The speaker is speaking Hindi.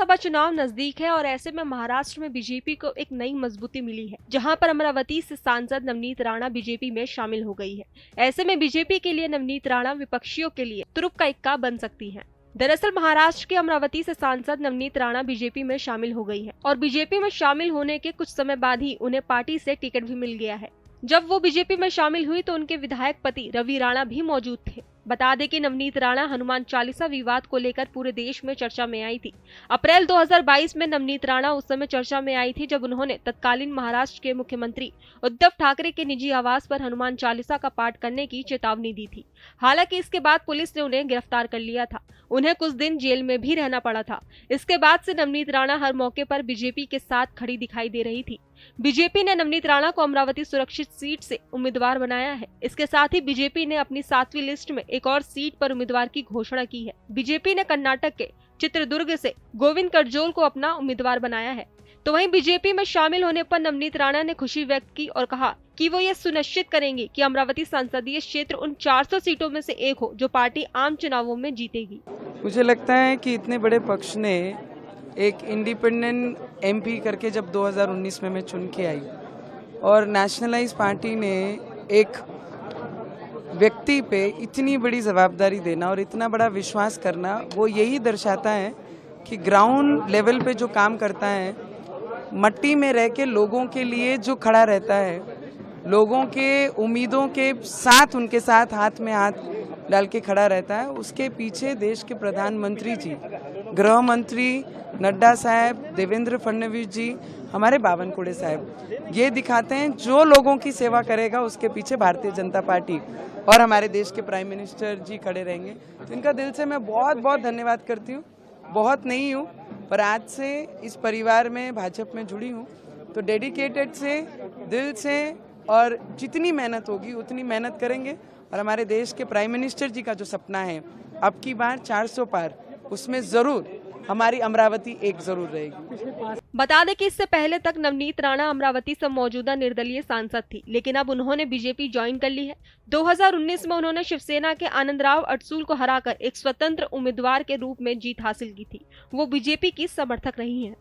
विधानसभा चुनाव नजदीक है और ऐसे में महाराष्ट्र में बीजेपी को एक नई मजबूती मिली है, जहां पर अमरावती से सांसद नवनीत राणा बीजेपी में शामिल हो गई है। ऐसे में बीजेपी के लिए नवनीत राणा विपक्षियों के लिए तुरुप का इक्का बन सकती हैं। दरअसल महाराष्ट्र के अमरावती से सांसद नवनीत राणा बीजेपी में शामिल हो गई है और बीजेपी में शामिल होने के कुछ समय बाद ही उन्हें पार्टी से टिकट भी मिल गया है। जब वो बीजेपी में शामिल हुई तो उनके विधायक पति रवि राणा भी मौजूद थे। बता दें कि नवनीत राणा हनुमान चालीसा विवाद को लेकर पूरे देश में चर्चा में आई थी। अप्रैल 2022 में नवनीत राणा उस समय चर्चा में आई थी जब उन्होंने तत्कालीन महाराष्ट्र के मुख्यमंत्री उद्धव ठाकरे के निजी आवास पर हनुमान चालीसा का पाठ करने की चेतावनी दी थी। हालांकि इसके बाद पुलिस ने उन्हें गिरफ्तार कर लिया था। उन्हें कुछ दिन जेल में भी रहना पड़ा था। इसके बाद से नवनीत राणा हर मौके पर बीजेपी के साथ खड़ी दिखाई दे रही थी। बीजेपी ने नवनीत राणा को अमरावती सुरक्षित सीट से उम्मीदवार बनाया है। इसके साथ ही बीजेपी ने अपनी 7वीं लिस्ट में एक और सीट पर उम्मीदवार की घोषणा की है। बीजेपी ने कर्नाटक के चित्रदुर्ग से गोविंद करजोल को अपना उम्मीदवार बनाया है। तो वहीं बीजेपी में शामिल होने पर नवनीत राणा ने खुशी व्यक्त की और कहा कि वो ये सुनिश्चित करेंगे कि अमरावती संसदीय क्षेत्र उन 400 सीटों में से एक हो जो पार्टी आम चुनावों में जीतेगी। मुझे लगता है कि इतने बड़े पक्ष ने एक इंडिपेंडेंट एमपी करके जब 2019 में मैं चुन के आई और नेशनलाइज पार्टी ने एक व्यक्ति पे इतनी बड़ी जवाबदारी देना और इतना बड़ा विश्वास करना, वो यही दर्शाता है कि ग्राउंड लेवल पे जो काम करता है, मट्टी में रह के लोगों के लिए जो खड़ा रहता है, लोगों के उम्मीदों के साथ उनके साथ हाथ में हाथ डाल के खड़ा रहता है, उसके पीछे देश के प्रधानमंत्री जी, गृह मंत्री नड्डा साहब, देवेंद्र फडणवीस जी, हमारे बावनकुळे साहब, ये दिखाते हैं जो लोगों की सेवा करेगा उसके पीछे भारतीय जनता पार्टी और हमारे देश के प्राइम मिनिस्टर जी खड़े रहेंगे। तो इनका दिल से मैं बहुत बहुत धन्यवाद करती हूँ। बहुत नहीं हूँ पर आज से इस परिवार में भाजपा में जुड़ी हूँ, तो डेडिकेटेड से, दिल से, और जितनी मेहनत होगी उतनी मेहनत करेंगे और हमारे देश के प्राइम मिनिस्टर जी का जो सपना है अब की बार 400 पार, उसमें जरूर हमारी अमरावती एक जरूर रहेगी। बता दें कि इससे पहले तक नवनीत राणा अमरावती से मौजूदा निर्दलीय सांसद थी, लेकिन अब उन्होंने बीजेपी ज्वाइन कर ली है। 2019 में उन्होंने शिवसेना के आनंदराव अडसूल को हराकर एक स्वतंत्र उम्मीदवार के रूप में जीत हासिल की थी। वो बीजेपी की समर्थक रही हैं।